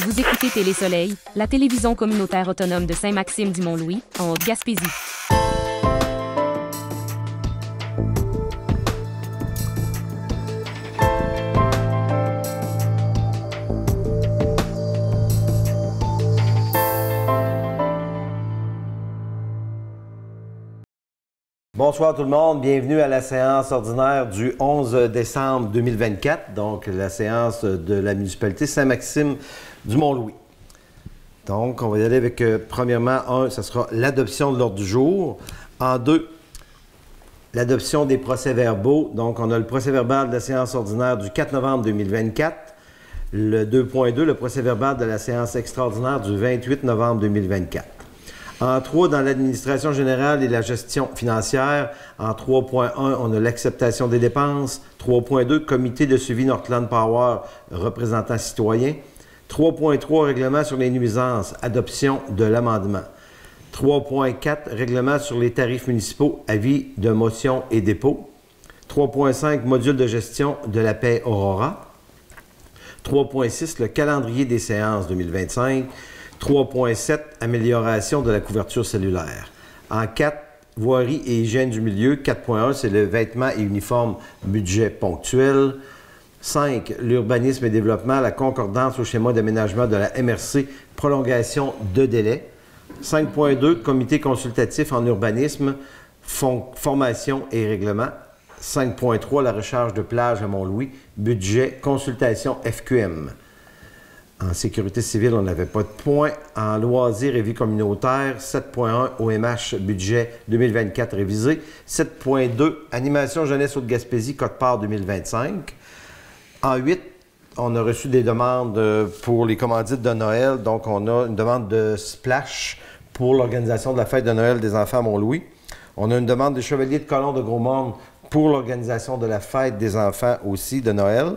Vous écoutez Télé-Soleil, la télévision communautaire autonome de Saint-Maxime-du-Mont-Louis, en Haute-Gaspésie. Bonsoir tout le monde, bienvenue à la séance ordinaire du 11 décembre 2024, donc la séance de la municipalité Saint-Maxime-du-Mont-Louis. Donc, on va y aller avec, premièrement, ça sera l'adoption de l'ordre du jour. En deux, l'adoption des procès-verbaux. Donc, on a le procès-verbal de la séance ordinaire du 4 novembre 2024. Le 2.2, le procès-verbal de la séance extraordinaire du 28 novembre 2024. En 3, dans l'administration générale et la gestion financière. En 3.1, on a l'acceptation des dépenses. 3.2, comité de suivi Northland Power, représentant citoyen. 3.3, règlement sur les nuisances, adoption de l'amendement. 3.4, règlement sur les tarifs municipaux, avis de motion et dépôt. 3.5, module de gestion de la paix Aurora. 3.6, le calendrier des séances 2025. 3.7, amélioration de la couverture cellulaire. En 4, voirie et hygiène du milieu. 4.1, c'est le vêtement et uniforme budget ponctuel. 5, l'urbanisme et développement, la concordance au schéma d'aménagement de la MRC, prolongation de délai. 5.2, comité consultatif en urbanisme, formation et règlement. 5.3, la recharge de plage à Mont-Louis, budget, consultation FQM. En sécurité civile, on n'avait pas de points. En loisirs et vie communautaire, 7.1 OMH budget 2024 révisé. 7.2 animation jeunesse Haute-Gaspésie, Côte-Part 2025. En 8, on a reçu des demandes pour les commandites de Noël. Donc, on a une demande de Splash pour l'organisation de la fête de Noël des enfants à Mont-Louis. On a une demande des Chevaliers de Colomb de Gros-Monde pour l'organisation de la fête des enfants aussi de Noël.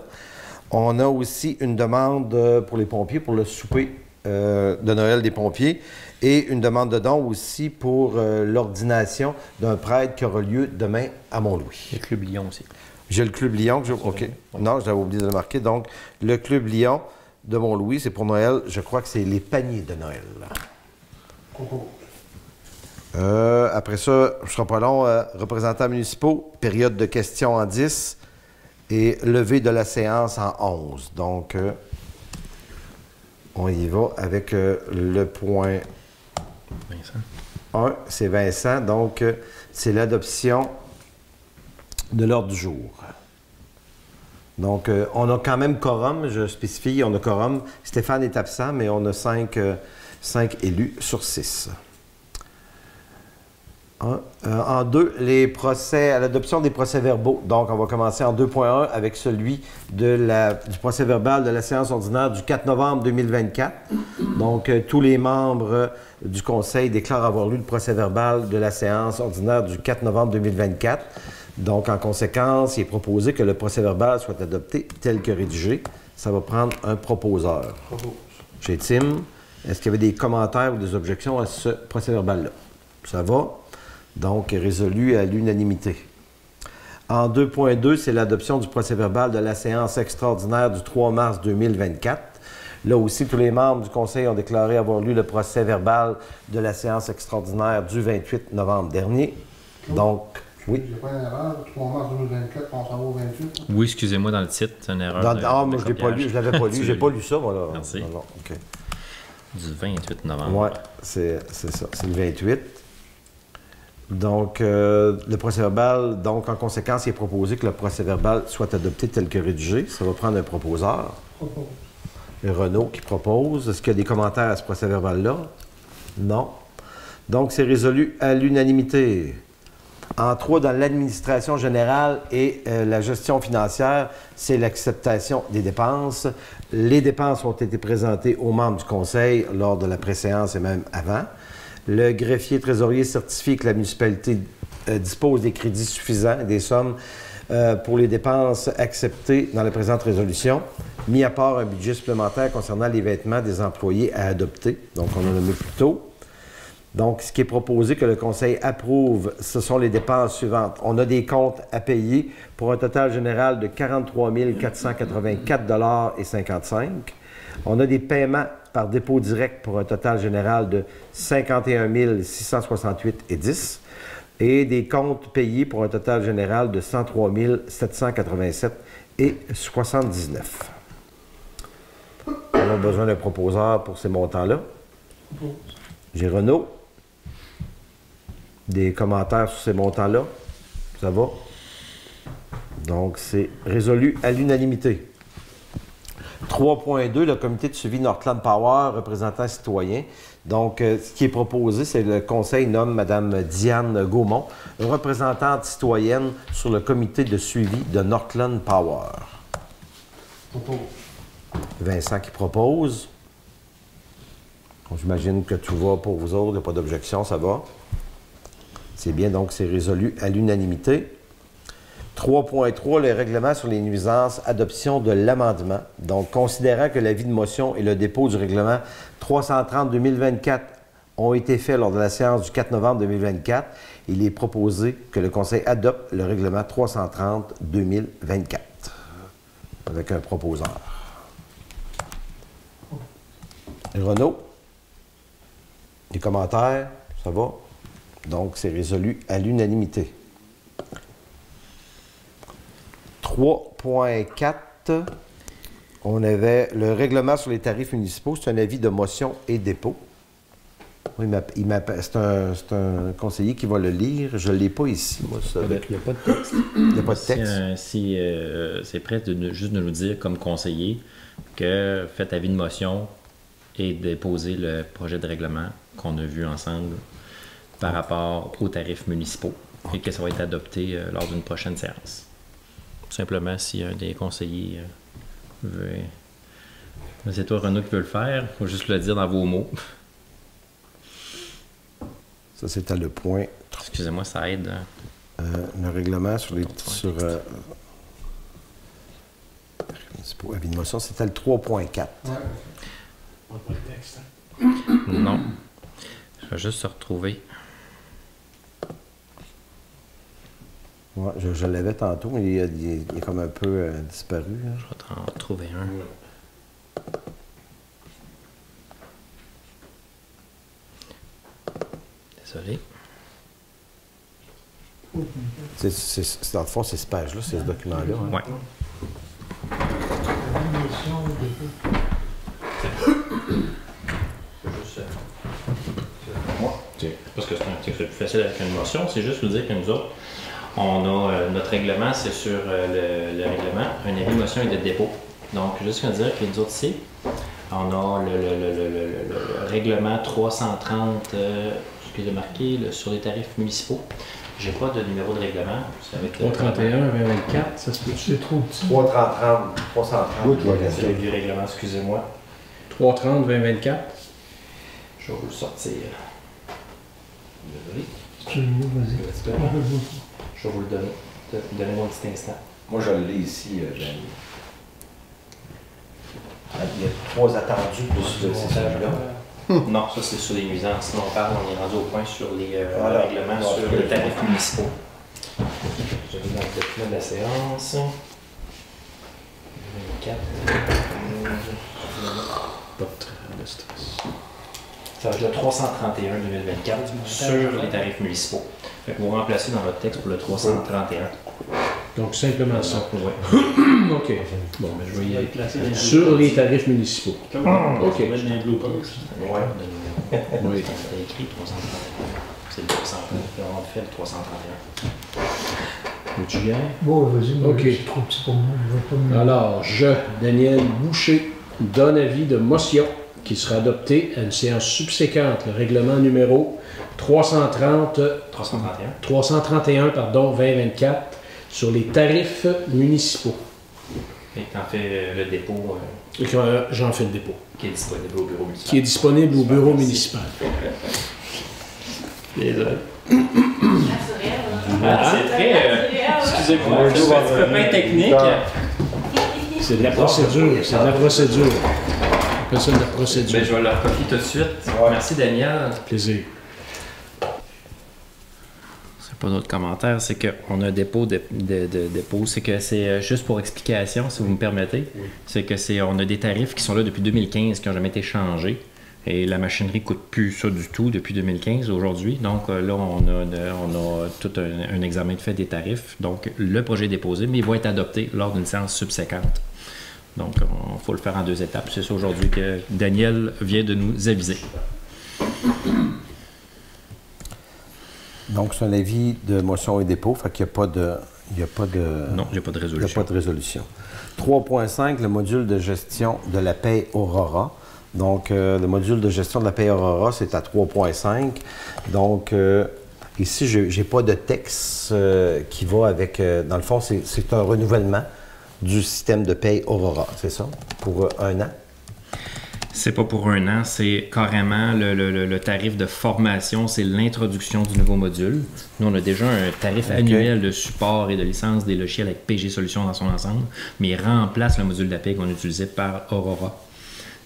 On a aussi une demande pour les pompiers, pour le souper de Noël des pompiers, et une demande de don aussi pour l'ordination d'un prêtre qui aura lieu demain à Mont-Louis. Le Club Lyon aussi. J'ai le Club Lyon. OK. Non, j'avais oublié de le marquer. Donc, le Club Lyon de Mont-Louis, c'est pour Noël. Je crois que c'est les paniers de Noël. Après ça, je ne serai pas long. Représentants municipaux, période de questions en 10. Et levée de la séance en 11. Donc, on y va avec le point 1. C'est Vincent. Donc, c'est l'adoption de l'ordre du jour. Donc, on a quand même quorum, je spécifie, on a quorum. Stéphane est absent, mais on a 5 élus sur 6. En 2, les procès, à l'adoption des procès-verbaux. Donc, on va commencer en 2.1 avec celui du procès-verbal de la séance ordinaire du 4 novembre 2024. Donc, tous les membres du Conseil déclarent avoir lu le procès-verbal de la séance ordinaire du 4 novembre 2024. Donc, en conséquence, il est proposé que le procès-verbal soit adopté tel que rédigé. Ça va prendre un proposeur. Chez Tim, est-ce qu'il y avait des commentaires ou des objections à ce procès-verbal-là? Ça va? Donc, résolu à l'unanimité. En 2.2, c'est l'adoption du procès-verbal de la séance extraordinaire du 3 mars 2024. Là aussi, tous les membres du Conseil ont déclaré avoir lu le procès-verbal de la séance extraordinaire du 28 novembre dernier. Donc, oui. J'ai pas une erreur, le 3 mars 2024, on s'en va au 28. Oui, excusez-moi, dans le titre, c'est une erreur. Moi, je l'ai pas lu, je l'avais pas lu. J'ai pas lu ça, moi, là. Merci. Non, OK. Du 28 novembre. Oui, c'est ça. C'est le 28. Donc, le procès-verbal, donc, en conséquence, il est proposé que le procès-verbal soit adopté tel que rédigé. Ça va prendre un proposeur. Renaud qui propose. Est-ce qu'il y a des commentaires à ce procès-verbal-là? Non. Donc, c'est résolu à l'unanimité. En 3, dans l'administration générale et la gestion financière, c'est l'acceptation des dépenses. Les dépenses ont été présentées aux membres du Conseil lors de la préséance et même avant. Le greffier trésorier certifie que la municipalité dispose des crédits suffisants et des sommes pour les dépenses acceptées dans la présente résolution, mis à part un budget supplémentaire concernant les vêtements des employés à adopter. Donc, on en a mis plus tôt. Donc, ce qui est proposé que le Conseil approuve, ce sont les dépenses suivantes. On a des comptes à payer pour un total général de 43 484,55 $. On a des paiements par dépôt direct pour un total général de 51 668,10 $. Et des comptes payés pour un total général de 103 787,79 $. On a besoin d'un proposeur pour ces montants-là. J'ai Renaud. Des commentaires sur ces montants-là? Ça va? Donc, c'est résolu à l'unanimité. 3.2, le comité de suivi Northland Power, représentant citoyen. Donc, ce qui est proposé, c'est que le conseil nomme Mme Diane Gaumont, représentante citoyenne sur le comité de suivi de Northland Power. Vincent qui propose. J'imagine que tout va pour vous autres, il n'y a pas d'objection, ça va. C'est bien, donc c'est résolu à l'unanimité. 3.3, le règlement sur les nuisances, adoption de l'amendement. Donc, considérant que l'avis de motion et le dépôt du règlement 330-2024 ont été faits lors de la séance du 4 novembre 2024, il est proposé que le Conseil adopte le règlement 330-2024 avec un proposeur. Renaud? Des commentaires? Ça va? Donc, c'est résolu à l'unanimité. 3.4, on avait le règlement sur les tarifs municipaux. C'est un avis de motion et dépôt. Oui, c'est un conseiller qui va le lire. Je ne l'ai pas ici, moi. Ça. Il n'y a pas de texte. Il n'y a pas de texte. C'est prêt juste de nous dire, comme conseiller, que faites avis de motion et déposer le projet de règlement qu'on a vu ensemble par rapport aux tarifs municipaux et que ça va être adopté lors d'une prochaine séance. Tout simplement, si un des conseillers veut... C'est toi, Renaud, qui peut le faire. Il faut juste le dire dans vos mots. Ça, c'était le point. Excusez-moi, ça aide. Le règlement sur les... avis de motion, c'était le 3.4. Ouais. On n'a pas de texte. Non. Je vais juste se retrouver. Ouais, je l'avais tantôt, mais il est comme un peu disparu. Hein. Je vais t'en trouver un. Désolé. Dans le fond, c'est ce page-là, c'est ce document-là. Hein. Ouais. Parce que c'est plus facile avec une motion, c'est juste vous dire que nous autres, on a notre règlement, c'est sur le règlement, un avis de motion et de dépôt. Donc, juste vous dire que nous autres ici, on a le règlement 330, ce qui est marqué sur les tarifs municipaux. J'ai pas de numéro de règlement. 331, 2024, ça se peut. C'est trop petit. 330. C'est le vieux règlement, excusez-moi. 330, 2024. Je vais vous le sortir. Désolé. Vas-y. Je vais vous le donner. Donnez-moi un petit instant. Moi, je l'ai ici, Jeanne. Il y a 3 attendus plus de ces pages-là. Non, ça c'est sur les nuisances. Sinon, on est rendu au point sur les règlements sur les tarifs municipaux. Je vais dans le document de la séance. 24. Pas de stress. Ça va être le 331-2024 sur les tarifs municipaux. Fait que vous remplacez dans votre texte pour le 331. Donc, simplement ça. Ouais. OK. Bon, mais je vais y aller. Sur les tarifs municipaux. OK. Ouais. Oui. C'est écrit 331. C'est le 331. On fait le 331. Veux-tu y aller? Bon, vas-y, mais Ok. c'est trop petit pour moi. Je vais pas me... Alors, je, Daniel Boucher, donne avis de motion qui sera adopté à une séance subséquente, le règlement numéro 331, pardon, 2024, sur les tarifs municipaux. Et t'en fais le dépôt Et que, j'en fais le dépôt. qui est disponible au bureau municipal. Qui est disponible au bureau municipal. Désolé. Ah, C'est très... excusez-moi, c'est un petit peu pas technique. c'est de la procédure. C'est de la procédure. On appelle ça de la procédure. Ben, je vais leur copier tout de suite. Merci Daniel. Plaisir. pas d'autres commentaires, c'est qu'on a un dépôt dépôt. C'est que c'est juste pour explication, si vous me permettez. C'est que on a des tarifs qui sont là depuis 2015, qui n'ont jamais été changés. Et la machinerie ne coûte plus ça du tout depuis 2015 aujourd'hui. Donc là, on a tout un examen de fait des tarifs. Donc le projet est déposé, mais il va être adopté lors d'une séance subséquente. Donc il faut le faire en 2 étapes. C'est ça aujourd'hui que Daniel vient de nous aviser. Donc, c'est un avis de motion et dépôt, fait qu'il n'y a pas de... Non, il n'y a pas de résolution. Il n'y a pas de résolution. 3.5, le module de gestion de la paie Aurora. Donc, le module de gestion de la paie Aurora, c'est à 3.5. Donc, ici, je n'ai pas de texte qui va avec... dans le fond, c'est un renouvellement du système de paie Aurora, c'est ça? Pour 1 an? C'est pas pour 1 an, c'est carrément le tarif de formation, c'est l'introduction du nouveau module. Nous, on a déjà un tarif annuel de support et de licence des logiciels avec PG Solutions dans son ensemble, mais il remplace le module d'API qu'on utilisait par Aurora.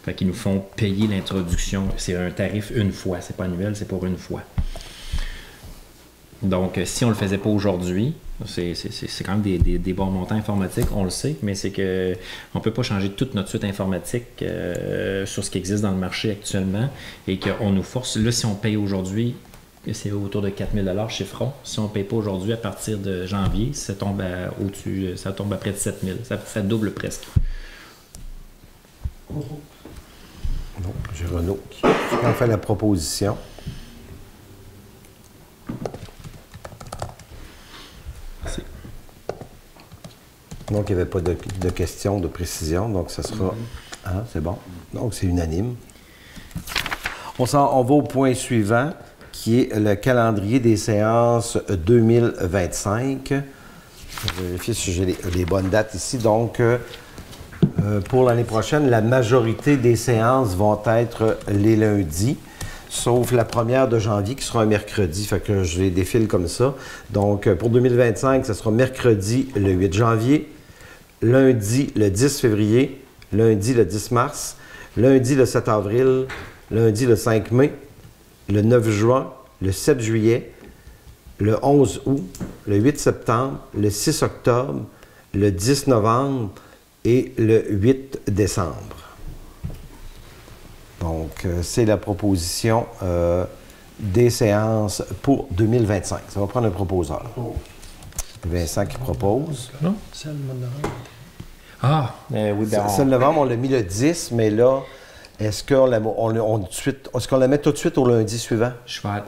Fait qu'ils nous font payer l'introduction. C'est un tarif une fois, c'est pas annuel, c'est pour une fois. Donc, si on le faisait pas aujourd'hui, c'est quand même des bons montants informatiques, on le sait, mais c'est que on peut pas changer toute notre suite informatique sur ce qui existe dans le marché actuellement et qu'on nous force. Là, si on paye aujourd'hui, c'est autour de 4 000 $ chez Front. Si on ne paye pas aujourd'hui, à partir de janvier, ça tombe au-dessus, ça tombe à près de 7 000. Ça double presque. Non, j'ai Renaud qui en fait la proposition. Donc, il n'y avait pas de questions de précision, donc ça sera... Ah, c'est bon. Donc, c'est unanime. On va au point suivant, qui est le calendrier des séances 2025. Je vais vérifier si j'ai les bonnes dates ici. Donc, pour l'année prochaine, la majorité des séances vont être les lundis, sauf la 1er de janvier qui sera un mercredi. Fait que je les défile comme ça. Donc, pour 2025, ce sera mercredi le 8 janvier, lundi le 10 février, lundi le 10 mars, lundi le 7 avril, lundi le 5 mai, le 9 juin, le 7 juillet, le 11 août, le 8 septembre, le 6 octobre, le 10 novembre et le 8 décembre. Donc, c'est la proposition des séances pour 2025. Ça va prendre un proposeur. Vincent qui propose. Non, c'est le mois de novembre. Ah, oui, ben Celle de novembre, on l'a mis le 10, mais là, est-ce qu'on la met tout de suite au lundi suivant?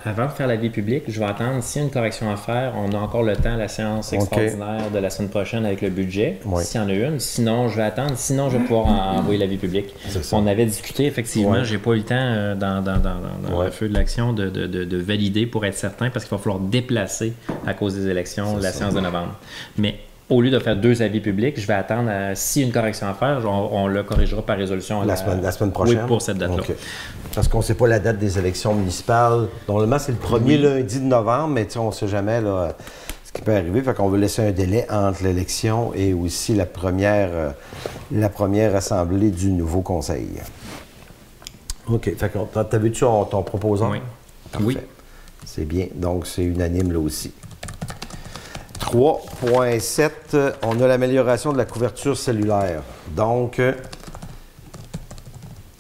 Avant de faire l'avis public, je vais attendre. S'il y a une correction à faire, on a encore le temps à la séance extraordinaire de la semaine prochaine avec le budget, s'il y en a une. Sinon, je vais attendre. Sinon, je vais pouvoir envoyer l'avis public. On avait discuté, effectivement. J'ai pas eu le temps dans le feu de l'action de valider pour être certain, parce qu'il va falloir déplacer à cause des élections la séance de novembre. Mais au lieu de faire 2 avis publics, je vais attendre s'il y a une correction à faire, on le corrigera par résolution la semaine prochaine? Oui, pour cette date-là. Okay. Parce qu'on ne sait pas la date des élections municipales. Normalement, c'est le premier lundi de novembre, mais on ne sait jamais là, ce qui peut arriver. Fait qu'on veut laisser un délai entre l'élection et aussi la première assemblée du nouveau conseil. OK. Fait que t'as vu ton proposant? Oui. Parfait. Oui. C'est bien. Donc, c'est unanime là aussi. 3.7, on a l'amélioration de la couverture cellulaire. Donc,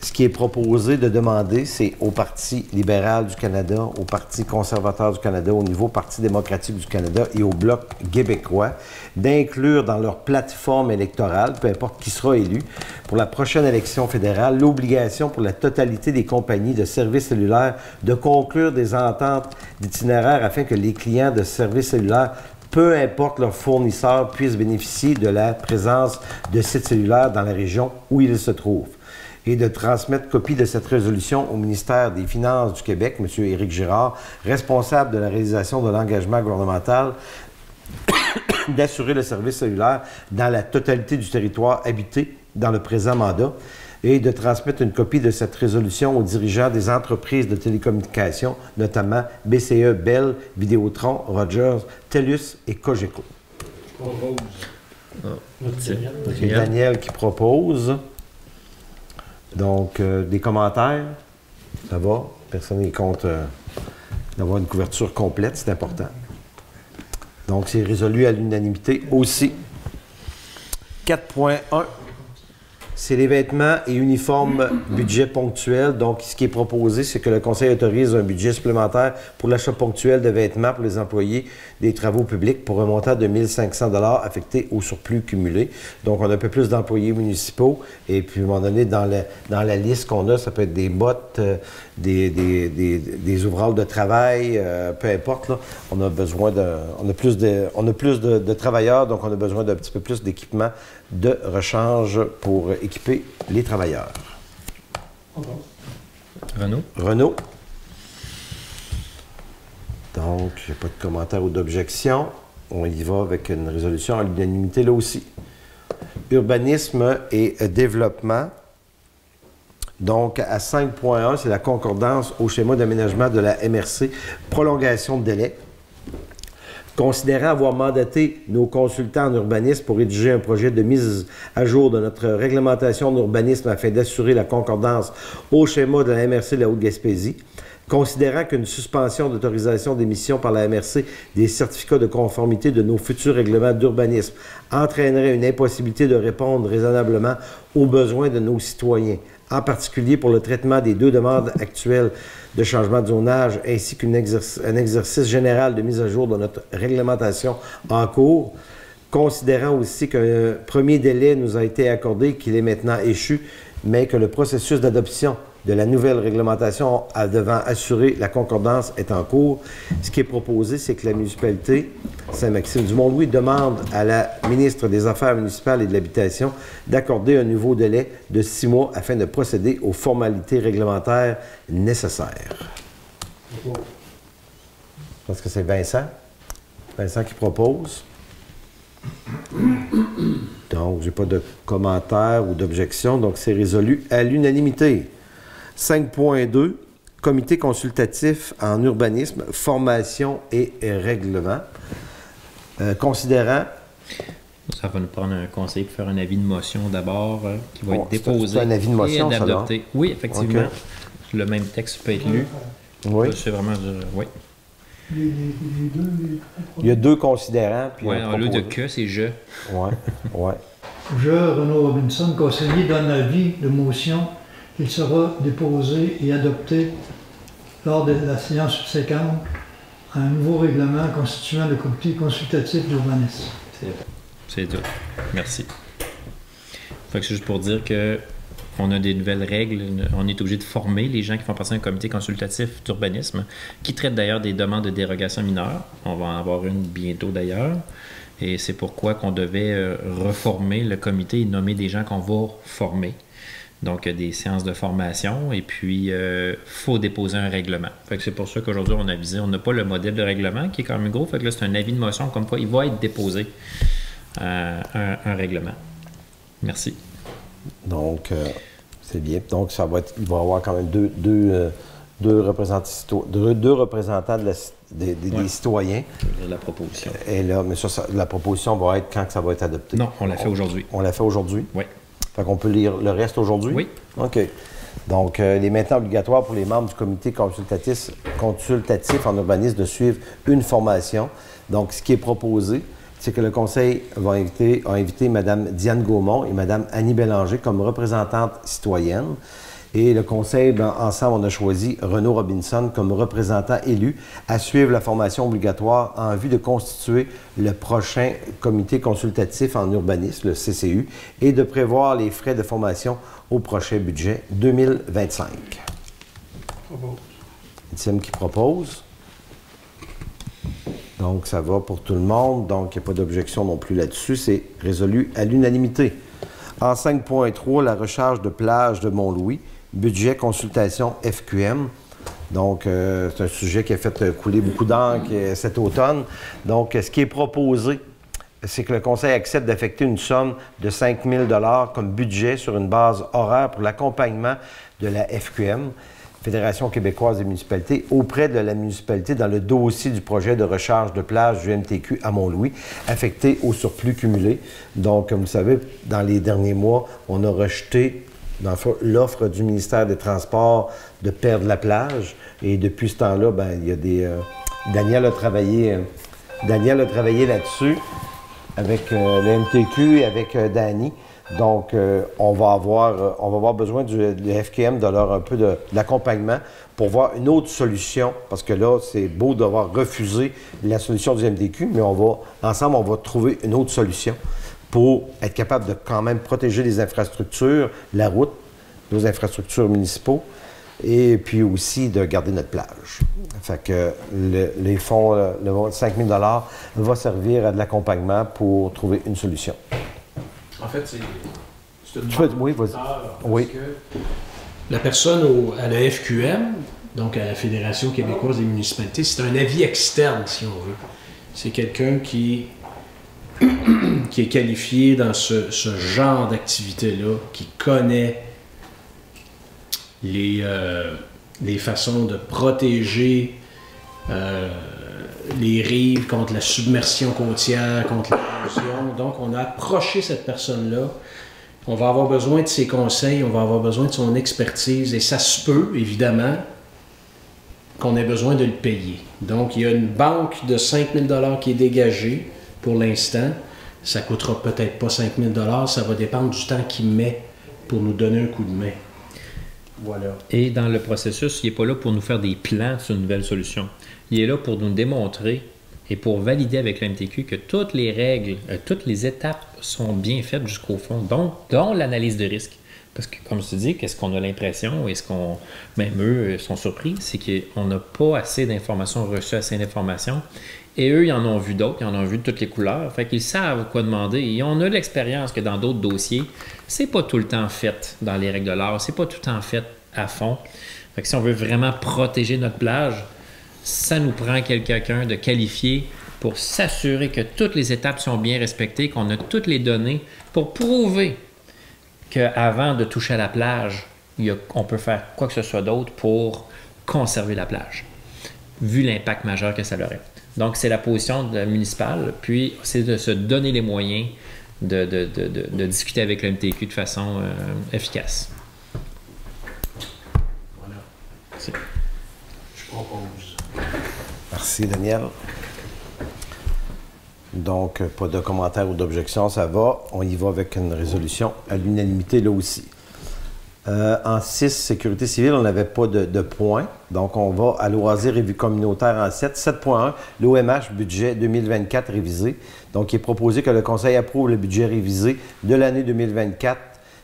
ce qui est proposé de demander, c'est au Parti libéral du Canada, au Parti conservateur du Canada, au niveau Parti démocratique du Canada et au Bloc québécois d'inclure dans leur plateforme électorale, peu importe qui sera élu, pour la prochaine élection fédérale, l'obligation pour la totalité des compagnies de services cellulaires de conclure des ententes d'itinéraire afin que les clients de services cellulaires, peu importe leur fournisseur, puissent bénéficier de la présence de sites cellulaires dans la région où ils se trouvent. Et de transmettre copie de cette résolution au ministère des Finances du Québec, M. Éric Girard, responsable de la réalisation de l'engagement gouvernemental d'assurer le service cellulaire dans la totalité du territoire habité dans le présent mandat, et de transmettre une copie de cette résolution aux dirigeants des entreprises de télécommunications, notamment BCE, Bell, Vidéotron, Rogers, TELUS et Cogeco. C'est Daniel qui propose. Donc, des commentaires? Ça va? Personne n'est contre d'avoir une couverture complète, c'est important. Donc, c'est résolu à l'unanimité aussi. 4.1, c'est les vêtements et uniformes budget ponctuel. Donc, ce qui est proposé, c'est que le Conseil autorise un budget supplémentaire pour l'achat ponctuel de vêtements pour les employés des travaux publics pour un montant de 1 500 $ affecté au surplus cumulé. Donc, on a un peu plus d'employés municipaux. Et puis, à un moment donné, dans la liste qu'on a, ça peut être des bottes, des ouvrages de travail, peu importe. Là, on a besoin on a plus de travailleurs, donc on a besoin d'un petit peu plus d'équipement de rechange pour équiper les travailleurs. Renaud? Renaud. Donc, il n'y a pas de commentaires ou d'objections. On y va avec une résolution à l'unanimité là aussi. Urbanisme et développement. Donc, à 5.1, c'est la concordance au schéma d'aménagement de la MRC, prolongation de délai. Considérant avoir mandaté nos consultants en urbanisme pour rédiger un projet de mise à jour de notre réglementation d'urbanisme afin d'assurer la concordance au schéma de la MRC de la Haute-Gaspésie, considérant qu'une suspension d'autorisation d'émission par la MRC des certificats de conformité de nos futurs règlements d'urbanisme entraînerait une impossibilité de répondre raisonnablement aux besoins de nos citoyens, en particulier pour le traitement des 2 demandes actuelles de changement de zonage, ainsi qu'un exercice général de mise à jour de notre réglementation en cours, considérant aussi qu'un premier délai nous a été accordé, qu'il est maintenant échu, mais que le processus d'adoption de la nouvelle réglementation devant assurer la concordance est en cours. Ce qui est proposé, c'est que la municipalité Saint-Maxime-du-Mont-Louis demande à la ministre des Affaires municipales et de l'Habitation d'accorder un nouveau délai de 6 mois afin de procéder aux formalités réglementaires nécessaires. Je pense que c'est Vincent. Vincent qui propose. Donc, j'ai pas de commentaires ou d'objections, donc c'est résolu à l'unanimité. 5.2, comité consultatif en urbanisme, formation et règlement. Considérant... Ça va nous prendre un conseil pour faire un avis de motion d'abord, qui va être déposé. C'est un avis de motion, et ça, là? Oui, effectivement. Okay. Le même texte peut être lu. Oui. C'est vraiment... Oui. Il y a 2 considérants. Oui, en lieu de que, c'est je. Oui, oui. Je, Renaud Robinson, conseiller, donne avis de motion qu'il sera déposé et adopté lors de la séance subséquente à un nouveau règlement constituant le comité consultatif d'urbanisme. C'est tout. Merci. Fait que c'est juste pour dire que on a des nouvelles règles. On est obligé de former les gens qui font partie d'un comité consultatif d'urbanisme, qui traite d'ailleurs des demandes de dérogation mineure. On va en avoir une bientôt d'ailleurs. Et c'est pourquoi qu'on devait reformer le comité et nommer des gens qu'on va former. Donc, des séances de formation et puis faut déposer un règlement. Fait que c'est pour ça qu'aujourd'hui, on a avisé, on n'a pas le modèle de règlement qui est quand même gros. Fait que là, c'est un avis de motion comme quoi il va être déposé un règlement. Merci. Donc, c'est bien. Donc, ça va être, il va y avoir quand même deux représentants des citoyens. La proposition. Et là, mais ça, la proposition va être quand ça va être adopté? Non, on l'a fait aujourd'hui. On l'a fait aujourd'hui? Oui. Fait qu'on peut lire le reste aujourd'hui? Oui. OK. Donc, il est maintenant obligatoire pour les membres du comité consultatif en urbanisme de suivre une formation. Donc, ce qui est proposé, c'est que le Conseil a invité Mme Diane Gaumont et Mme Annie Bélanger comme représentantes citoyennes. Et le Conseil, ensemble, on a choisi Renaud Robinson comme représentant élu à suivre la formation obligatoire en vue de constituer le prochain comité consultatif en urbanisme, le CCU, et de prévoir les frais de formation au prochain budget 2025. Étienne qui propose. Donc, ça va pour tout le monde. Donc, il n'y a pas d'objection non plus là-dessus. C'est résolu à l'unanimité. En 5.3, la recharge de plage de Mont-Louis. Budget consultation FQM. Donc, c'est un sujet qui a fait couler beaucoup d'encre cet automne. Donc, ce qui est proposé, c'est que le Conseil accepte d'affecter une somme de 5 000 $ comme budget sur une base horaire pour l'accompagnement de la FQM, Fédération québécoise des municipalités, auprès de la municipalité dans le dossier du projet de recharge de plage du MTQ à Mont-Louis, affecté au surplus cumulé. Donc, comme vous savez, dans les derniers mois, on a rejeté l'offre du ministère des Transports de perdre la plage. Et depuis ce temps-là, il y a Daniel a travaillé Daniel a travaillé là-dessus avec le MTQ et avec Danny. Donc, on va avoir besoin de FQM, de leur un peu d'accompagnement pour voir une autre solution. Parce que là, c'est beau d'avoir refusé la solution du MTQ, mais ensemble, on va trouver une autre solution pour être capable de quand même protéger les infrastructures, la route, nos infrastructures municipaux, et puis aussi de garder notre plage. Fait que les fonds, le 5 000 $, va servir à de l'accompagnement pour trouver une solution. En fait, c'est une Oui, vas-y. Oui. Que la personne à la FQM, donc à la Fédération québécoise des municipalités, c'est un avis externe, si on veut. C'est quelqu'un qui est qualifié dans ce genre d'activité-là, qui connaît les façons de protéger les rives contre la submersion côtière, contre l'érosion. Donc, on a approché cette personne-là. On va avoir besoin de ses conseils, on va avoir besoin de son expertise, et ça se peut, évidemment, qu'on ait besoin de le payer. Donc, il y a une banque de 5 000 $ qui est dégagée pour l'instant. Ça ne coûtera peut-être pas 5 000 $, ça va dépendre du temps qu'il met pour nous donner un coup de main. Voilà. Et dans le processus, il n'est pas là pour nous faire des plans sur une nouvelle solution. Il est là pour nous démontrer et pour valider avec le MTQ que toutes les règles, toutes les étapes sont bien faites jusqu'au fond, dont l'analyse de risque. Parce que, comme je te dis, qu'est-ce qu'on a l'impression, même eux sont surpris, c'est qu'on n'a pas assez d'informations, reçu assez d'informations. Et eux, ils en ont vu d'autres, ils en ont vu de toutes les couleurs. Fait qu'ils savent quoi demander. Et on a l'expérience que dans d'autres dossiers, c'est pas tout le temps fait dans les règles de l'art, c'est pas tout le temps fait à fond. Fait que si on veut vraiment protéger notre plage, ça nous prend quelqu'un de qualifié pour s'assurer que toutes les étapes sont bien respectées, qu'on a toutes les données pour prouver qu'avant de toucher à la plage, on peut faire quoi que ce soit d'autre pour conserver la plage, vu l'impact majeur que ça aurait. Donc, c'est la position municipale, puis c'est de se donner les moyens de discuter avec le MTQ de façon efficace. Voilà. Je propose. Merci, Daniel. Donc, pas de commentaires ou d'objections, ça va. On y va avec une résolution à l'unanimité là aussi. En 6, sécurité civile, on n'avait pas de points. Donc, on va à loisirs et vie communautaire en 7. 7.1, l'OMH budget 2024 révisé. Donc, il est proposé que le Conseil approuve le budget révisé de l'année 2024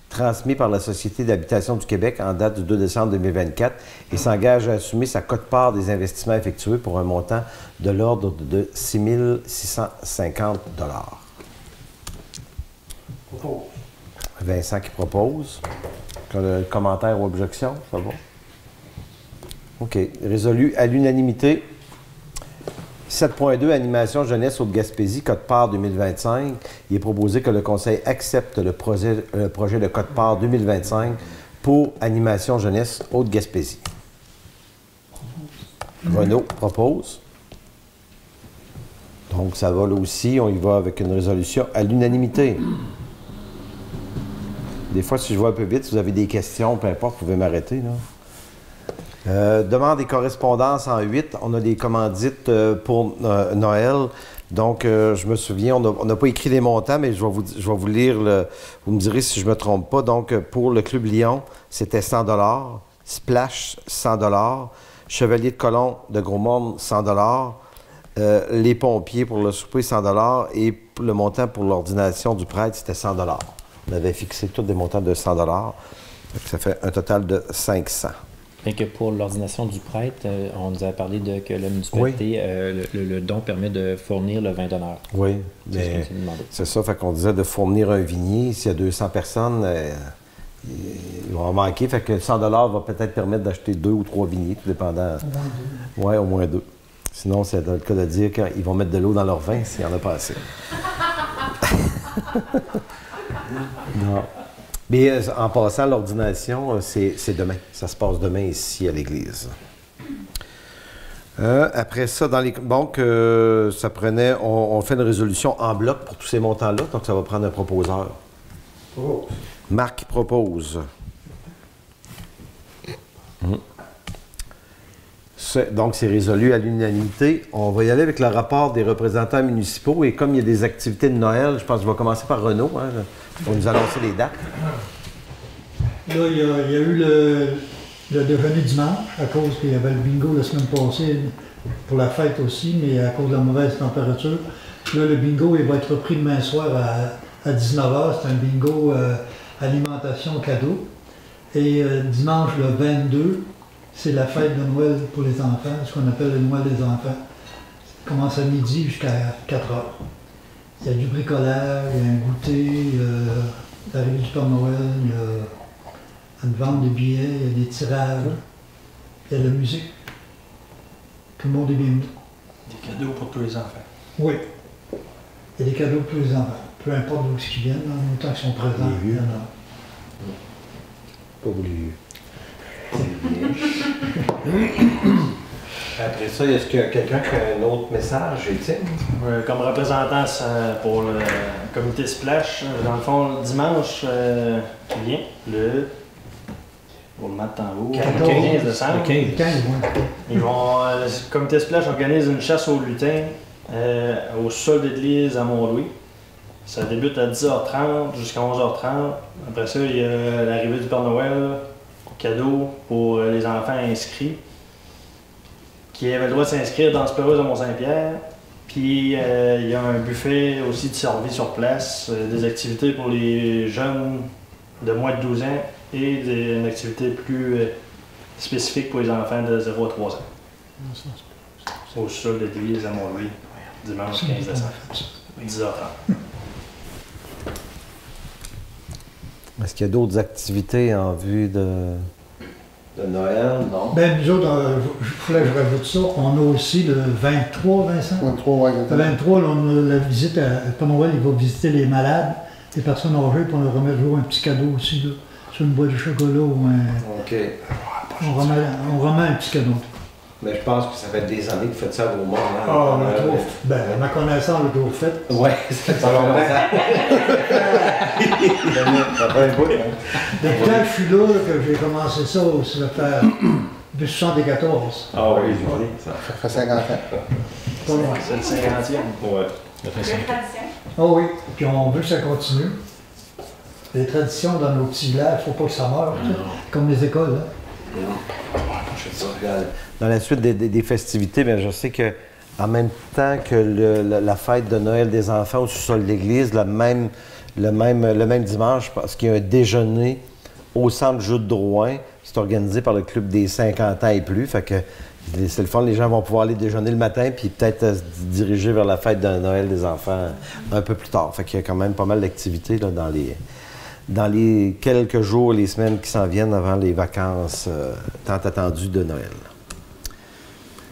transmis par la Société d'habitation du Québec en date du 2 décembre 2024 et s'engage à assumer sa quote-part des investissements effectués pour un montant de l'ordre de 6 650 $. Vincent qui propose. Le commentaire ou objection, ça va? OK. Résolu à l'unanimité. 7.2, animation jeunesse Haute-Gaspésie, quote-part 2025. Il est proposé que le Conseil accepte le projet de quote-part 2025 pour animation jeunesse Haute-Gaspésie. Renaud propose. Donc, ça va là aussi. On y va avec une résolution à l'unanimité. Des fois, si je vois un peu vite, si vous avez des questions, peu importe, vous pouvez m'arrêter. Demande et correspondance en 8. On a des commandites pour Noël. Donc, je me souviens, on n'a pas écrit les montants, mais je vais vous lire, vous me direz si je ne me trompe pas. Donc, pour le Club Lyon, c'était 100 $. Splash, 100 $. Chevalier de Colomb de Gros-Morne, 100 $. Les pompiers pour le souper, 100 $. Et le montant pour l'ordination du prêtre, c'était 100 $. On avait fixé tous des montants de 100 $. Ça fait un total de 500. Et que pour l'ordination du prêtre, on nous a parlé que la municipalité, le don permet de fournir le vin d'honneur. Oui, mais c'est ça. Fait qu'on disait de fournir un vignier. S'il y a 200 personnes, il va en manquer. Fait que 100 $ va peut-être permettre d'acheter 2 ou 3 vigniers, tout dépendant. Oui, au moins 2. Sinon, c'est le cas de dire qu'ils vont mettre de l'eau dans leur vin s'il n'y en a pas assez. Non. Mais en passant, l'ordination, c'est demain. Ça se passe demain ici à l'église. Après ça, donc, ça prenait... On fait une résolution en bloc pour tous ces montants-là, donc ça va prendre un proposeur. Oh. Marc qui propose. Donc, c'est résolu à l'unanimité. On va y aller avec le rapport des représentants municipaux. Et comme il y a des activités de Noël, je pense qu'on va commencer par Renaud. Hein, pour nous annoncer les dates. Là, il y a eu le déjeuner dimanche, à cause qu'il y avait le bingo la semaine passée, pour la fête aussi, mais à cause de la mauvaise température. Là, le bingo, il va être repris demain soir à 19h. C'est un bingo alimentation cadeau. Et dimanche, le 22, c'est la fête de Noël pour les enfants, ce qu'on appelle le Noël des enfants. Ça commence à midi jusqu'à 4h. Il y a du bricolage, il y a un goûter, l'arrivée du Père Noël, il y a une vente de billets, il y a des tirages, il y a de la musique. Tout le monde est bienvenu. Des cadeaux pour tous les enfants. Oui. Il y a des cadeaux pour les enfants. Peu importe d'où ils viennent, en autant qu'ils sont présents. Il y en a. Pas voulu. Après ça, est-ce qu'il y a quelqu'un qui a un autre message, Étienne? Comme représentant pour le comité Splash, dans le fond, le dimanche qui vient, pour le mettre en haut, le 15 décembre, Le 15, oui. le comité Splash organise une chasse aux lutins au sol d'église à Mont-Louis. Ça débute à 10h30 jusqu'à 11h30. Après ça, il y a l'arrivée du Père Noël, cadeau pour les enfants inscrits, qui avaient le droit de s'inscrire dans le Spéreuse de Mont-Saint-Pierre. Puis il y a un buffet aussi de servi sur place, des activités pour les jeunes de moins de 12 ans et une activité plus spécifique pour les enfants de 0 à 3 ans. Au sol de l'église à Mont-Louis, dimanche 15 décembre, 10h30. Est-ce qu'il y a d'autres activités en vue de Noël? Non. Ben, nous autres, il fallait que je rajoute ça. On a aussi le 23, Vincent. 23, oui, Le 23, là, on a la visite à Père Noël, il va visiter les malades, les personnes âgées, pour leur remettre un petit cadeau aussi, là, sur une boîte de chocolat ou un. OK. On remet un petit cadeau. Mais je pense que ça fait des années que vous faites ça à vos morts. Hein? Ah, on a toujours. Ben, à ma connaissance, on l'a toujours fait. Oui, ça fait longtemps. Ça fait un bout, hein? Depuis quand je suis là, que j'ai commencé ça, ça va faire depuis 74. Ah oui, Ça fait 50 ans. Pas loin. C'est le 50e. Ouais. Ah oui, puis on veut que ça continue. Les traditions dans nos petits villages, il ne faut pas que ça meure, tu sais, comme les écoles. Hein. Dans la suite des festivités, bien, je sais que en même temps que la fête de Noël des enfants au sous-sol de l'église, le même dimanche, parce qu'il y a un déjeuner au centre Jules Drouin. C'est organisé par le club des 50 ans et plus. Fait que c'est le fun, les gens vont pouvoir aller déjeuner le matin puis peut-être se diriger vers la fête de Noël des enfants un peu plus tard. Fait qu'il y a quand même pas mal d'activités là, dans les quelques jours, les semaines qui s'en viennent avant les vacances tant attendues de Noël.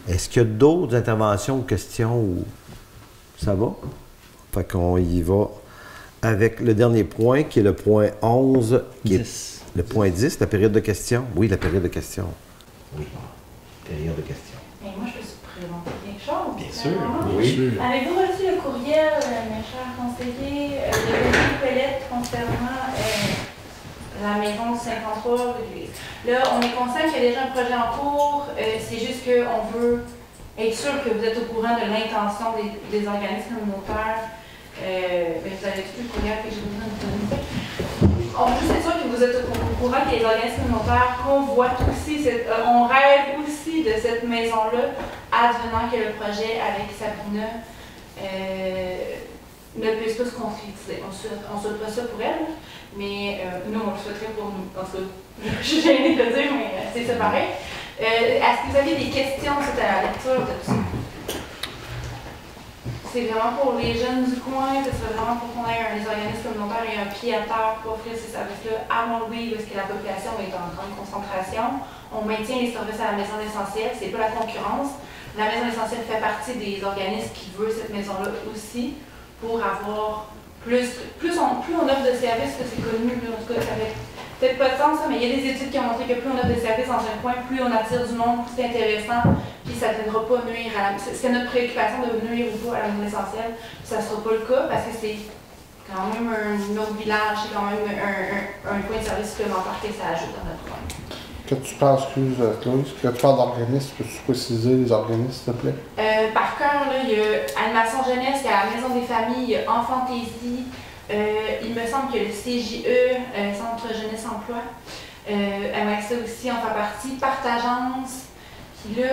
Est-ce qu'il y a d'autres interventions ou questions? Ou... Ça va? Fait qu'on y va avec le dernier point, qui est le point 11, qui est le point 10, la période de questions. Oui, la période de questions. Oui, période de questions. Mais moi, je peux se présenter quelque chose. Bien sûr. Oui. Avez-vous reçu le courriel, mes chers conseillers, de Denis Ouellette concernant la maison du 53 de l'église? Là, on est conscient qu'il y a déjà un projet en cours. C'est juste qu'on veut être sûr que vous êtes au courant de l'intention des organismes communautaires. Vous avez tout le courriel que j'ai besoin de vous donner. On veut juste être sûr que vous êtes au courant que les organismes communautaires convoitent aussi, on rêve aussi de cette maison-là, advenant que le projet avec Sabrina ne puisse pas se concrétiser. On ne souhaite pas ça pour elle, mais nous, on le souhaiterait pour nous. En tout cas, je suis gênée de le dire, mais c'est ça pareil. Est-ce que vous avez des questions suite à la lecture de tout ça? C'est vraiment pour les jeunes du coin, ce serait vraiment pour qu'on ait les organismes communautaires et un pied à terre pour offrir ces services-là à Mont-Louis, où est-ce que la population est en grande concentration. On maintient les services à la maison essentielle, c'est pas la concurrence. La maison essentielle fait partie des organismes qui veulent cette maison-là aussi, pour avoir plus on offre de services, que c'est connu, en tout cas, ça fait peut-être pas de sens, mais il y a des études qui ont montré que plus on offre de services dans un coin, plus on attire du monde, plus c'est intéressant, puis ça ne viendra pas nuire à la... C'est notre préoccupation de nuire ou pas à la maison essentielle, puis ça ne sera pas le cas, parce que c'est quand même un autre village, c'est quand même un point de service supplémentaire que ça ajoute dans notre coin. OK. Que tu parles, excuse, Chloé, que tu parles d'organisme, peux-tu préciser les organismes, s'il te plaît? Par cœur, là, il y a Animation Jeunesse, il y a la Maison des Familles, il y a Enfantaisie, il me semble que le CJE, Centre Jeunesse Emploi, avec ça aussi, on fait partie, Partageance, qui là,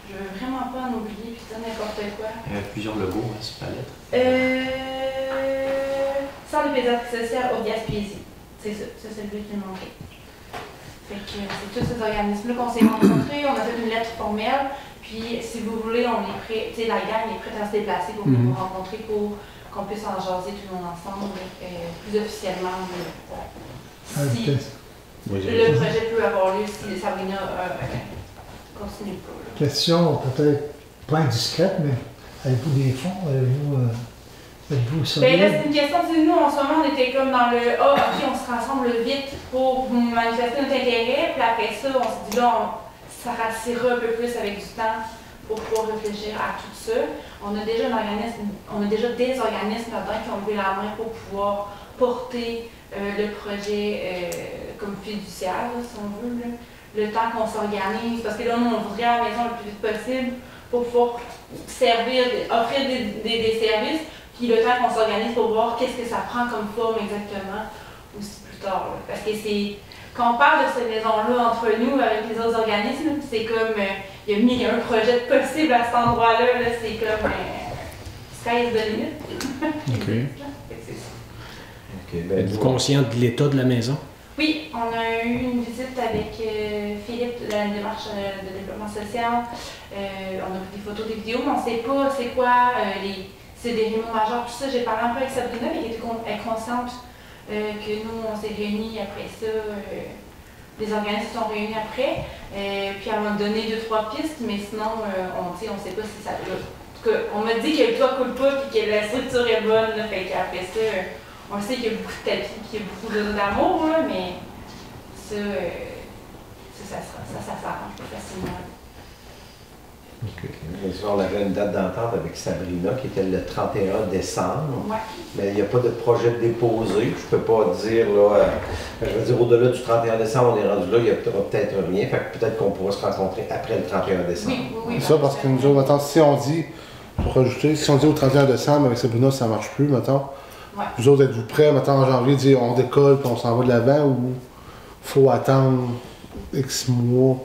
je veux vraiment pas en oublier, puis ça, n'importe quoi. Plusieurs logos sur la lettre. Centre de pédiatrie sociale au Gaspésie. C'est ça, c'est le but qui me manquait. Fait que c'est tous ces organismes-là qu'on s'est rencontrés, on a fait une lettre formelle, puis si vous voulez, on est prêt, tu sais, la gang est prête à se déplacer pour vous rencontrer, pour qu'on puisse en jaser tout le monde ensemble, plus officiellement. Si le projet peut avoir lieu, si Sabrina continue pas. Question peut-être pas indiscrète, mais avez-vous des fonds? Êtes-vous Ben là, solide? c'est une question de nous, en ce moment, on était comme dans le « Ah, ok, on se rassemble vite pour manifester notre intérêt », puis après ça, on se dit là, ça rassira un peu plus avec du temps pour pouvoir réfléchir à tout ça. On a déjà des organismes là-dedans qui ont levé la main pour pouvoir porter le projet comme fiduciaire, si on veut, là, le temps qu'on s'organise, parce que là, nous, on voudrait à la maison le plus vite possible pour pouvoir offrir des services. Puis le temps qu'on s'organise pour voir qu'est-ce que ça prend comme forme exactement aussi plus tard. Là. Parce que c'est. Quand on parle de cette maison-là entre nous, avec les autres organismes, c'est comme. Il y a mis un projet possible à cet endroit-là. Là, c'est comme. Sky is the limit. OK. C'est ça. Êtes-vous conscient de l'état de la maison? Oui, on a eu une visite avec Philippe de la démarche de développement social. On a pris des photos, des vidéos, mais on ne sait pas c'est quoi c'est des réunions majeures, tout ça. J'ai parlé un peu avec Sabrina, mais elle est consciente que nous, on s'est réunis après ça. Les organismes sont réunis après. Puis elle m'a donné 2-3 pistes, mais sinon, on ne sait pas si ça. En tout cas, on m'a dit que le toit ne coule pas et que la structure est bonne. Là, fait qu'après ça, on sait qu'il y a beaucoup de tapis et qu'il y a beaucoup d'amour, là, mais ça s'arrange pas facilement. On avait une date d'entente avec Sabrina qui était le 31 décembre. Ouais. Mais il n'y a pas de projet déposé. Je ne peux pas dire, là, je veux dire, au-delà du 31 décembre, on est rendu là, il y aura peut-être rien. Fait que peut-être qu'on pourra se rencontrer après le 31 décembre. Oui. C'est ça, parce que nous autres, attends, si on dit, pour rajouter, si on dit au 31 décembre avec Sabrina, ça ne marche plus, mettons. Ouais. Vous autres, êtes-vous prêts, mettons, en janvier, dire on décolle puis on s'en va de l'avant ou faut attendre X mois?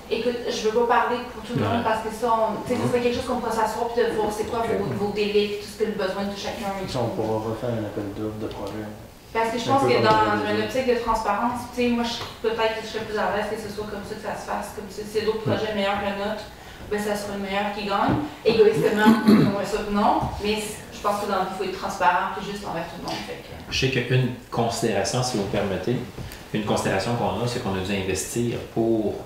Écoute, je veux pas parler pour tout le monde parce que ça, ça serait quelque chose qu'on pourrait s'asseoir et de voir c'est quoi vos délais et tout ce que le besoin de chacun. Ça, on pourra refaire un appel d'offres de projet. Parce que je pense que dans une optique de transparence, moi, peut-être que je serais plus à l'aise que ce soit comme ça que ça se fasse. Comme ça, si c'est d'autres projets meilleurs que le nôtre, ben, ça sera le meilleur qui gagne. Égoïstement, on ça que non, mais je pense que dans la vie, il faut être transparent et juste envers tout le monde. Je sais qu'une considération, si vous me permettez, une considération qu'on a, c'est qu'on a dû investir pour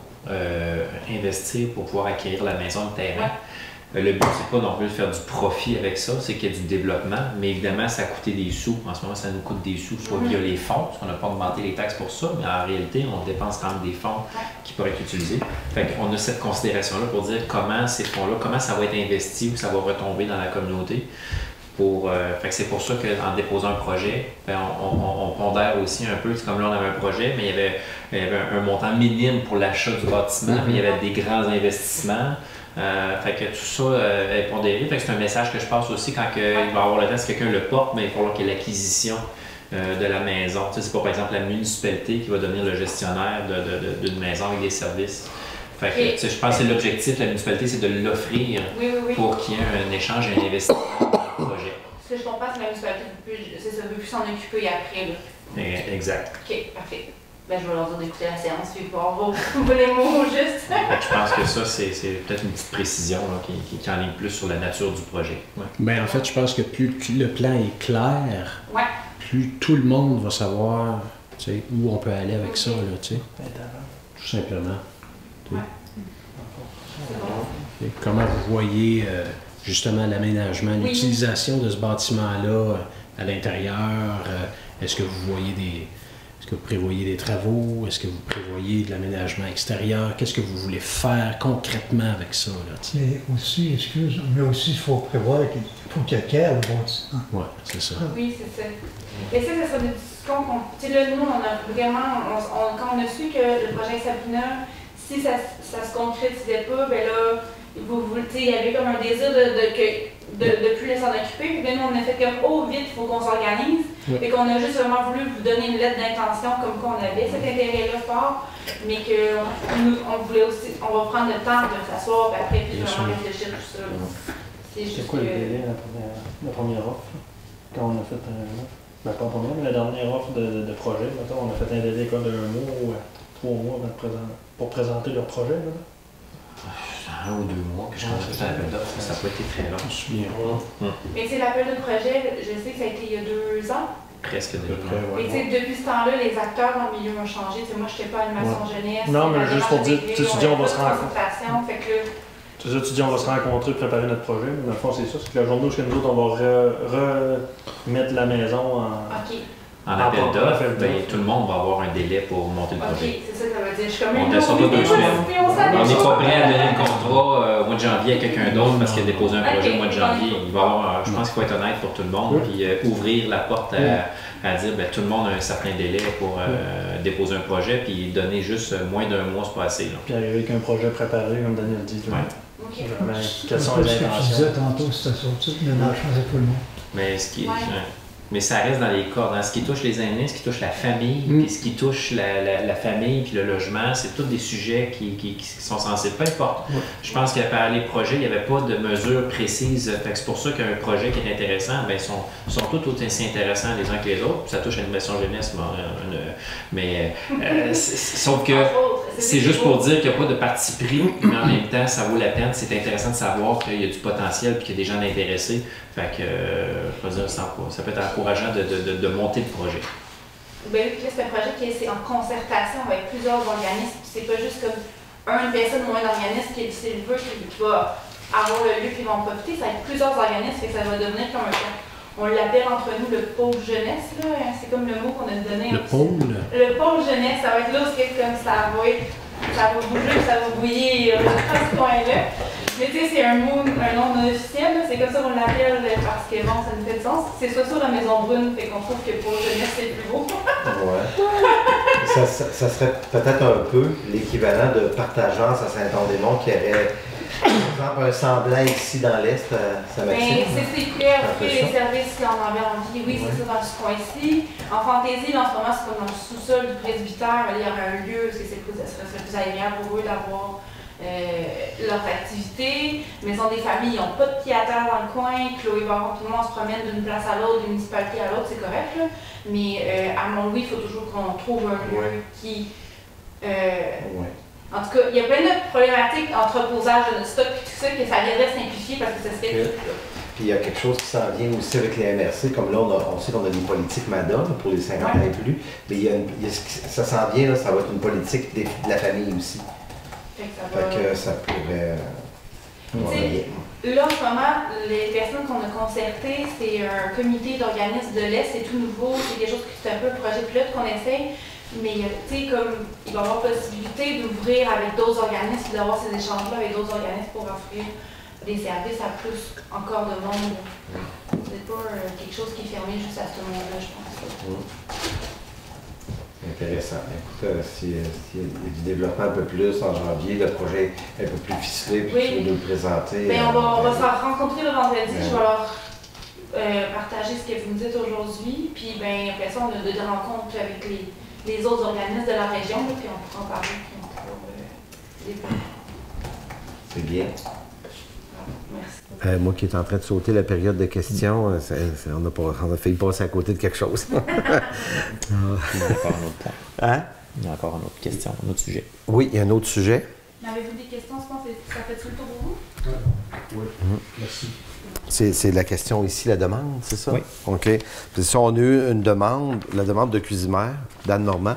pouvoir acquérir la maison, le terrain. Le but, c'est pas non plus de faire du profit avec ça, c'est qu'il y a du développement, mais évidemment, ça a coûté des sous. En ce moment, ça nous coûte des sous, soit via les fonds, parce qu'on n'a pas augmenté les taxes pour ça, mais en réalité, on dépense quand même des fonds qui pourraient être utilisés. Fait qu'on a cette considération-là pour dire comment ces fonds-là, comment ça va être investi ou ça va retomber dans la communauté. Fait que c'est pour ça qu'en déposant un projet, on pondère aussi un peu. C'est comme là, on avait un projet, mais il y avait un montant minime pour l'achat du bâtiment, mais il y avait des grands investissements. Fait que tout ça est pondéré. Fait que c'est un message que je passe aussi quand il va y avoir le temps, si quelqu'un le porte, mais il va falloir qu'il y ait l'acquisition de la maison. Tu sais, c'est pas par exemple la municipalité qui va devenir le gestionnaire d'une maison avec des services. Fait que, tu sais, je pense que c'est l'objectif de la municipalité, c'est de l'offrir pour qu'il y ait un échange et un investissement dans le projet. Ce que je comprends, c'est que la municipalité veut plus s'en occuper après. Là. Exact. OK, parfait. Ben, je vais leur dire d'écouter la séance puis pour avoir les mots juste. Je pense que ça, c'est peut-être une petite précision là, qui enligne plus sur la nature du projet. Ouais. Ben, en fait, je pense que plus le plan est clair, plus tout le monde va savoir où on peut aller avec ça. Là, tout simplement. Et comment vous voyez justement l'aménagement, l'utilisation de ce bâtiment-là à l'intérieur? Est-ce que vous voyez Est-ce que vous prévoyez des travaux? Est-ce que vous prévoyez de l'aménagement extérieur? Qu'est-ce que vous voulez faire concrètement avec ça? Là, Mais aussi, il faut prévoir qu'il faut qu'il acquiert le bâtiment. oui, c'est ça. Oui, c'est ça. Mais ça sera des discussions qu'on... Tu sais, là, nous, on a vraiment... quand on a su que le projet Sabrina, si ça se concrétisait pas, ben là, il y avait comme un désir de plus s'en occuper. Puis ben, nous, on a fait comme, vite, il faut qu'on s'organise. Et qu'on a juste vraiment voulu vous donner une lettre d'intention comme quoi on avait cet intérêt-là fort, mais qu'on voulait aussi, on va prendre le temps de s'asseoir, puis après, puis vraiment réfléchir tout ça. C'est quoi le délai, la première offre? Quand on a fait pas la première, mais la dernière offre de projet, maintenant, on a fait un délai quoi, de 1 mois ou 3 mois pour présenter leur projet. Là. 1 ou 2 mois, que je pense que c'est un appel d'offres, ça n'a pas été très long. Je me souviens. Mais c'est l'appel de projet, je sais que ça a été il y a 2 ans. Presque 2 ans. Et depuis ce temps-là, les acteurs dans le milieu ont changé. Moi, je n'étais pas animation jeunesse. Non, mais juste pour dire, tu dis on va se rencontrer. Tu dis on va se rencontrer, préparer notre projet. Mais dans le fond, c'est ça. C'est que la journée où nous autres, on va remettre la maison en appel d'offres, tout le monde va avoir un délai pour monter le projet. OK, c'est ça que ça veut dire. Je suis comme on descend pas 2 semaines. On n'est pas prêt à donner le contrat au mois de janvier à quelqu'un d'autre parce qu'il a déposé un projet au mois de janvier. Il va avoir, je pense qu'il faut être honnête pour tout le monde, puis ouvrir la porte à dire tout le monde a un certain délai pour déposer un projet, puis donner juste moins d'1 mois, c'est pas assez. Là. Puis arriver avec un projet préparé, comme Daniel dit. Okay. Quelles sont les intentions? Ce que tu disais tantôt, c'était ça, le marchand de tout le monde. Mais ça reste dans les cas. Dans ce qui touche les aînés, ce qui touche la famille, puis ce qui touche la famille, puis le logement, c'est tous des sujets qui sont sensibles. Peu importe. Je pense qu'à par les projets, il n'y avait pas de mesures précises. C'est pour ça qu'un projet qui est intéressant, sont tous aussi intéressants les uns que les autres. Puis ça touche l'animation jeunesse, sauf que c'est juste pour dire qu'il n'y a pas de parti pris, mais en même temps, ça vaut la peine. C'est intéressant de savoir qu'il y a du potentiel et qu'il y a des gens intéressés. Fait que, je veux dire, ça peut être encourageant de monter le projet. Ben oui, puis là, c'est un projet qui est en concertation avec plusieurs organismes. C'est pas juste comme une personne ou un organisme qui veut, qui va avoir le lieu qui va en profiter. Ça va être plusieurs organismes et ça va devenir comme on l'appelle entre nous le pôle jeunesse. C'est comme le mot qu'on a donné. Le pôle? Le pôle jeunesse, ça va être là où comme ça va bouger, ça va bouillir dans ce coin-là. Mais tu sais, c'est un nom non officiel, c'est comme ça qu'on l'appelle parce que bon, ça nous fait du sens. C'est soit sur la Maison Brune, fait qu'on trouve que pour jeunesse, c'est plus beau. Ouais. Ça serait peut-être un peu l'équivalent de Partageance à Saint-Anne-des-Monts qui aurait, par exemple, un semblant ici dans l'Est à Saint-Maxime. C'est prêt à offrir les services qu'on avait envie. Oui, c'est ça dans ce coin-ci. En fantaisie, là, en ce moment, c'est comme dans le sous-sol du presbytère. Il y aurait un lieu, ça serait plus agréable pour eux d'avoir leur activité. Maison des familles, ils n'ont pas de pied à terre dans le coin. Chloé Baron, tout le monde se promène d'une place à l'autre, d'une municipalité à l'autre, c'est correct. Là. Mais à Mont-Louis, il faut toujours qu'on trouve un lieu qui. En tout cas, il y a plein de problématiques d'entreposage de notre stock et tout ça que ça viendrait simplifier parce que ça serait tout là. Puis il y a quelque chose qui s'en vient aussi avec les MRC, comme là on sait qu'on a des politiques Madame pour les 50 ans et plus, mais ça s'en vient, là, ça va être une politique de la famille aussi. Fait que ça pourrait. Là, en ce moment, les personnes qu'on a concertées, c'est un comité d'organismes de l'Est, c'est tout nouveau, c'est quelque chose qui c'est un peu le projet pilote qu'on essaye. Mais tu sais, comme il va y avoir possibilité d'ouvrir avec d'autres organismes, d'avoir ces échanges-là avec d'autres organismes pour offrir des services à plus encore de monde. C'est pas quelque chose qui est fermé juste à ce monde-là, je pense. Intéressant. Écoute, s'il y a du développement un peu plus en janvier, le projet est un peu plus ficelé, puis tu veux nous le présenter. Bien, on va se rencontrer le vendredi, je vais leur partager ce que vous me dites aujourd'hui, puis ben, après ça, on a des rencontres avec les autres organismes de la région, puis on pourra en parler, puis on pourra C'est bien. Merci. Moi qui est en train de sauter la période de questions, on a failli passer à côté de quelque chose. Il y a encore un autre point. Hein? Il y a encore une autre question, un autre sujet. Oui, il y a un autre sujet. Avez-vous des questions? Je pense que ça fait tout le tour pour vous? Oui, merci. C'est la question ici, la demande, c'est ça? Oui. OK. Puis si on a eu une demande, la demande de Cuisimère, d'Anne Normand,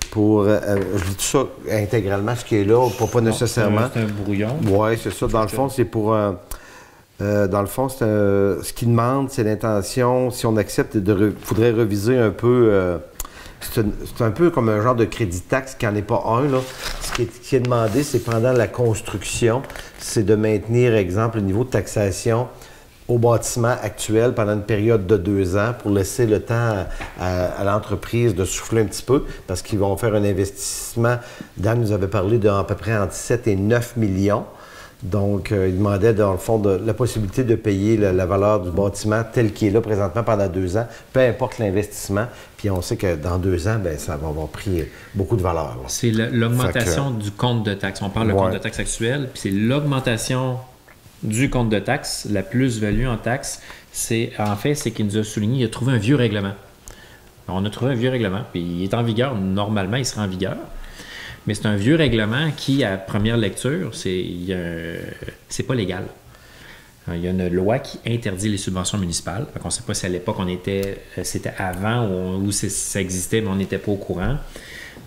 pour, je dis tout ça intégralement, ce qui est là, pas nécessairement. C'est un brouillon. Oui, c'est ça. Dans le fond, c'est pour... dans le fond, ce qu'il demande, c'est l'intention, si on accepte, faudrait reviser un peu C'est un peu comme un genre de crédit taxe qui n'en est pas un. Là. Ce qui est demandé, c'est pendant la construction, c'est de maintenir, exemple, le niveau de taxation au bâtiment actuel pendant une période de 2 ans pour laisser le temps à l'entreprise de souffler un petit peu parce qu'ils vont faire un investissement. Dan nous avait parlé d'à peu près entre 7 et 9 millions. Donc, il demandait, dans le fond, la possibilité de payer la valeur du bâtiment tel qu'il est là présentement pendant 2 ans, peu importe l'investissement. Puis on sait que dans 2 ans, bien, ça va avoir pris beaucoup de valeur. Là. C'est l'augmentation du compte de taxe. On parle du compte de taxe actuel, puis c'est l'augmentation du compte de taxe, la plus-value en taxe. C'est qu'il nous a souligné, il a trouvé un vieux règlement. On a trouvé un vieux règlement, puis il est en vigueur. Normalement, il sera en vigueur. Mais c'est un vieux règlement qui, à première lecture, c'est pas légal. Il y a une loi qui interdit les subventions municipales. On ne sait pas si à l'époque c'était avant ou ça existait, mais on n'était pas au courant.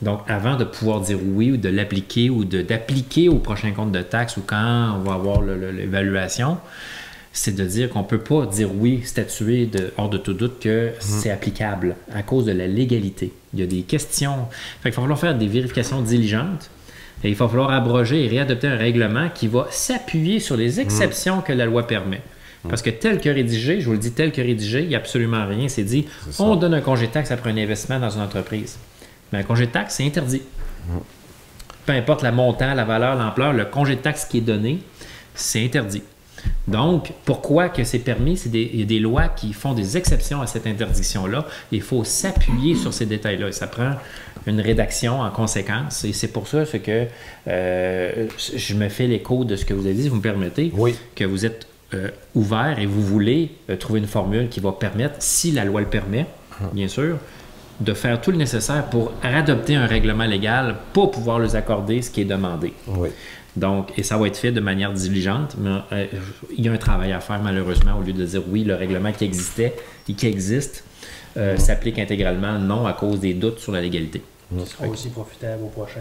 Donc, avant de pouvoir dire oui ou de l'appliquer ou d'appliquer au prochain compte de taxe ou quand on va avoir l'évaluation, c'est de dire qu'on ne peut pas dire oui, statuer hors de tout doute que c'est applicable à cause de la légalité. Il y a des questions. Fait qu'il va falloir faire des vérifications diligentes et il va falloir abroger et réadopter un règlement qui va s'appuyer sur les exceptions que la loi permet. Parce que tel que rédigé, je vous le dis, tel que rédigé, il n'y a absolument rien. C'est dit, on donne un congé de taxe après un investissement dans une entreprise. Mais un congé de taxe, c'est interdit. Peu importe le montant, la valeur, l'ampleur, le congé de taxe qui est donné, c'est interdit. Donc, pourquoi que c'est permis? Il y a des lois qui font des exceptions à cette interdiction-là. Il faut s'appuyer sur ces détails-là. Et ça prend une rédaction en conséquence. Et c'est pour ça que je me fais l'écho de ce que vous avez dit, si vous me permettez, que vous êtes ouvert et vous voulez trouver une formule qui va permettre, si la loi le permet, bien sûr, de faire tout le nécessaire pour adopter un règlement légal pour pouvoir les accorder ce qui est demandé. Oui. Donc, et ça va être fait de manière diligente, mais il y a un travail à faire malheureusement au lieu de dire oui, le règlement qui existait et qui existe s'applique intégralement, non à cause des doutes sur la légalité. Ce sera aussi profitable au prochain.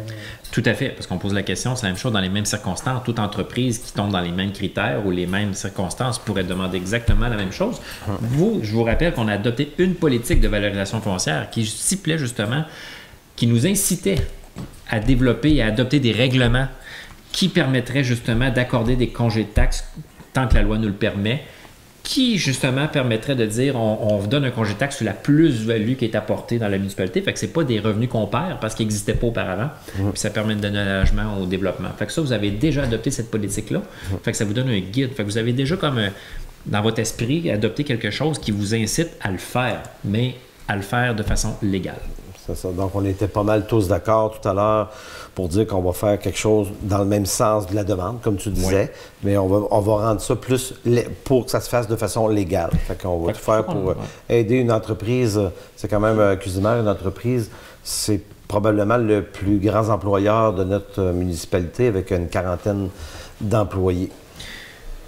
Tout à fait, parce qu'on pose la question, c'est la même chose dans les mêmes circonstances. Toute entreprise qui tombe dans les mêmes critères ou les mêmes circonstances pourrait demander exactement la même chose. Je vous rappelle qu'on a adopté une politique de valorisation foncière qui stipulait justement, qui nous incitait à développer et à adopter des règlements qui permettraient justement d'accorder des congés de taxes tant que la loi nous le permet, qui justement permettrait de dire on vous donne un congé de taxe sur la plus-value qui est apportée dans la municipalité. Fait que c'est pas des revenus qu'on perd parce qu'ils n'existaient pas auparavant. Puis ça permet de donner un allègement au développement. Fait que ça, vous avez déjà adopté cette politique-là. Fait que ça vous donne un guide. Fait que vous avez déjà comme dans votre esprit adopté quelque chose qui vous incite à le faire, mais à le faire de façon légale. C'est ça. Donc, on était pas mal tous d'accord tout à l'heure pour dire qu'on va faire quelque chose dans le même sens de la demande, comme tu disais, mais on va rendre ça plus pour que ça se fasse de façon légale. Fait qu'on va tout faire pour aider une entreprise. C'est quand même Cuisinart, une entreprise, c'est probablement le plus grand employeur de notre municipalité avec une 40aine d'employés.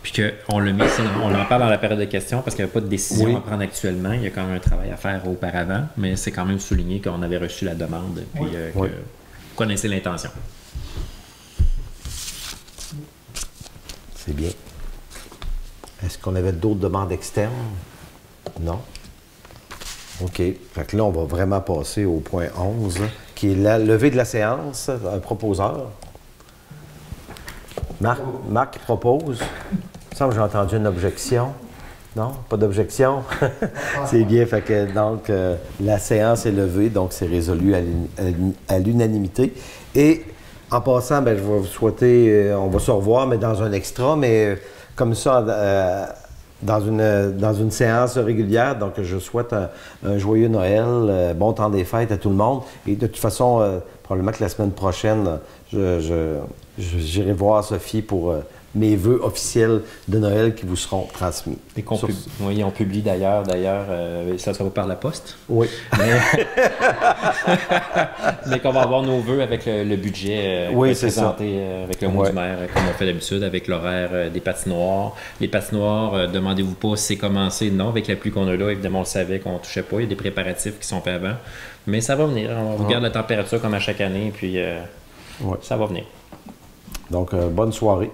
Puis qu'on l'a mis, on en parle dans la période de questions parce qu'il n'y a pas de décision à prendre actuellement. Il y a quand même un travail à faire auparavant, mais c'est quand même souligné qu'on avait reçu la demande puis que vous connaissez l'intention. C'est bien. Est-ce qu'on avait d'autres demandes externes? Non? OK. Fait que là, on va vraiment passer au point 11, qui est la levée de la séance, un proposeur. Marc qui propose. Il me semble que j'ai entendu une objection. Non? Pas d'objection? C'est bien. Fait que, donc, la séance est levée, donc c'est résolu à l'unanimité. Et en passant, bien, je vais vous souhaiter, on va se revoir, mais dans un extra, mais comme ça, dans une séance régulière. Donc, je souhaite un joyeux Noël, bon temps des fêtes à tout le monde. Et de toute façon, probablement que la semaine prochaine, j'irai voir Sophie pour mes vœux officiels de Noël qui vous seront transmis. Et on publie d'ailleurs, ça va par la poste. Oui. Mais qu'on va avoir nos vœux avec le budget présenté avec le mot du maire, comme on fait d'habitude, avec l'horaire des patinoires. Les patinoires, demandez-vous pas si c'est commencé. Non, avec la pluie qu'on a là, évidemment, on le savait qu'on ne touchait pas. Il y a des préparatifs qui sont faits avant. Mais ça va venir. On regarde la température comme à chaque année, puis ça va venir. Donc, bonne soirée.